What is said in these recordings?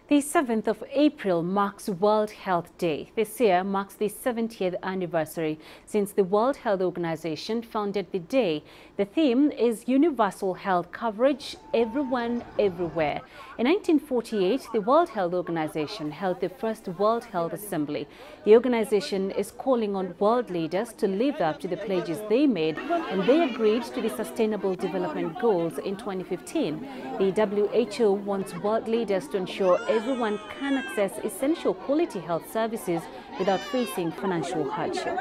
The 7th of April marks World Health Day. This year marks the 70th anniversary since the World Health Organization founded the day. The theme is universal health coverage, everyone, everywhere. In 1948, the World Health Organization held the first World Health Assembly. The organization is calling on world leaders to live up to the pledges they made, and they agreed to the Sustainable Development Goals in 2015. The WHO wants world leaders to ensure everyone can access essential quality health services without facing financial hardship.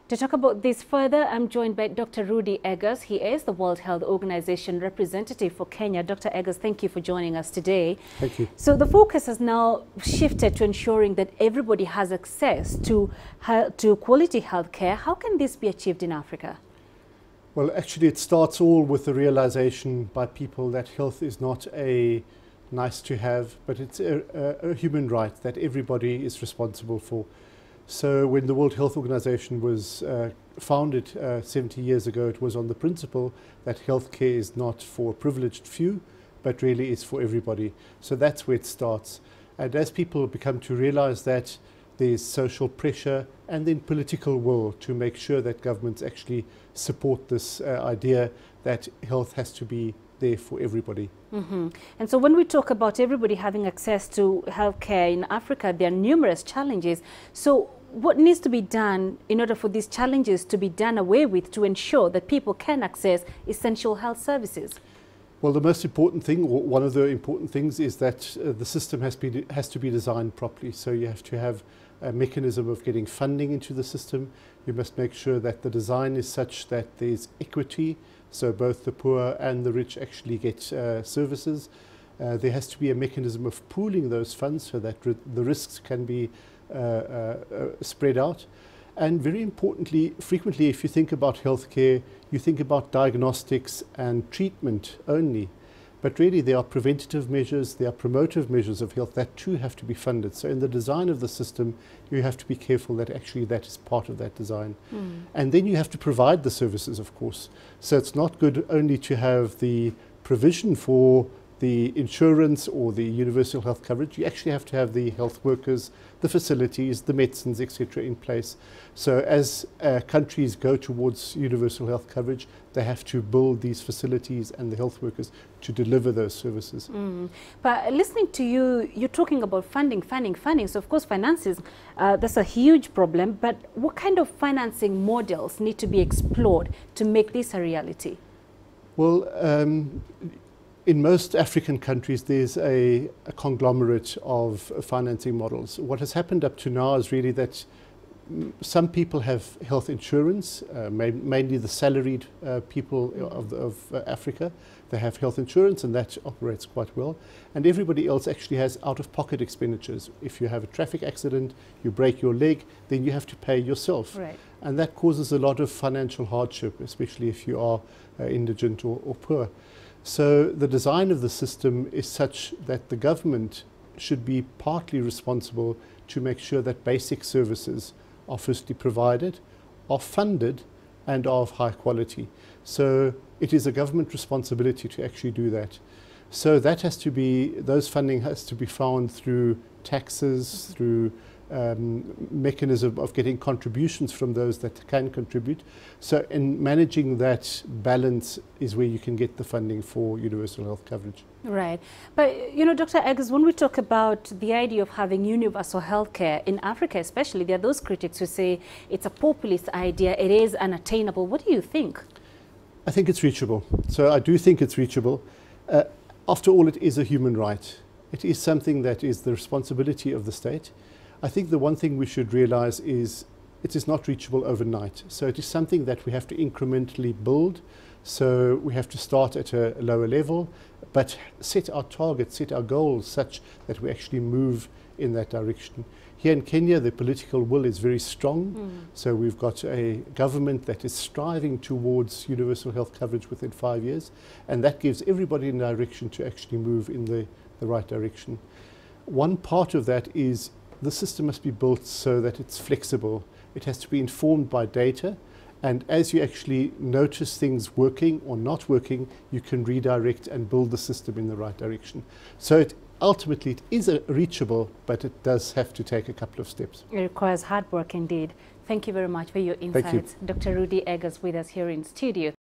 To talk about this further, I'm joined by Dr. Rudy Eggers. He is the World Health Organization representative for Kenya. Dr. Eggers, thank you for joining us today. Thank you. So the focus has now shifted to ensuring that everybody has access to quality health care. How can this be achieved in Africa? Well, actually, it starts all with the realization by people that health is not a nice to have, but it's a human right that everybody is responsible for. So when the World Health Organization was founded 70 years ago, it was on the principle that healthcare is not for a privileged few, but really is for everybody. So that's where it starts. And as people become to realize that, there's social pressure and then political will to make sure that governments actually support this idea that health has to be there for everybody. Mm-hmm. And so when we talk about everybody having access to healthcare in Africa, there are numerous challenges. So what needs to be done in order for these challenges to be done away with to ensure that people can access essential health services? Well, the most important thing, or one of the important things, is that the system has to be designed properly. So you have to have a mechanism of getting funding into the system. You must make sure that the design is such that there's equity, so both the poor and the rich actually get services. There has to be a mechanism of pooling those funds so that the risks can be spread out. And very importantly, frequently if you think about healthcare, you think about diagnostics and treatment only. But really there are preventative measures, there are promotive measures of health that too have to be funded. So in the design of the system, you have to be careful that actually that is part of that design. And then you have to provide the services, of course. So it's not good only to have the provision for the insurance or the universal health coverage. You actually have to have the health workers, the facilities, the medicines, etc. in place. So as countries go towards universal health coverage, they have to build these facilities and the health workers to deliver those services. But listening to you, you're talking about funding. So of course finances, that's a huge problem, but what kind of financing models need to be explored to make this a reality? Well, in most African countries, there's a conglomerate of financing models. What has happened up to now is really that some people have health insurance, mainly the salaried people of Africa. They have health insurance and that operates quite well. And everybody else actually has out-of-pocket expenditures. If you have a traffic accident, you break your leg, then you have to pay yourself. Right. And that causes a lot of financial hardship, especially if you are indigent or poor. So the design of the system is such that the government should be partly responsible to make sure that basic services are firstly provided, are funded, and are of high quality. So it is a government responsibility to actually do that. So that has to be, those funding has to be found through taxes, through mechanism of getting contributions from those that can contribute. So in managing that balance is where you can get the funding for universal health coverage. Right. But, you know, Dr. Eggers, when we talk about the idea of having universal health care in Africa especially, there are those critics who say it's a populist idea, it is unattainable. What do you think? I think it's reachable. So I do think it's reachable. After all, it is a human right. It is something that is the responsibility of the state. I think the one thing we should realize is it is not reachable overnight. So it is something that we have to incrementally build. So we have to start at a lower level, but set our targets, set our goals such that we actually move in that direction. Here in Kenya, the political will is very strong. So we've got a government that is striving towards universal health coverage within 5 years, and that gives everybody a direction to actually move in the right direction. One part of that is the system must be built so that it's flexible. It has to be informed by data, And as you actually notice things working or not working, you can redirect and build the system in the right direction. So ultimately it is reachable, but it does have to take a couple of steps. It requires hard work indeed. Thank you very much for your insights. Dr. Rudy Eggers with us here in studio.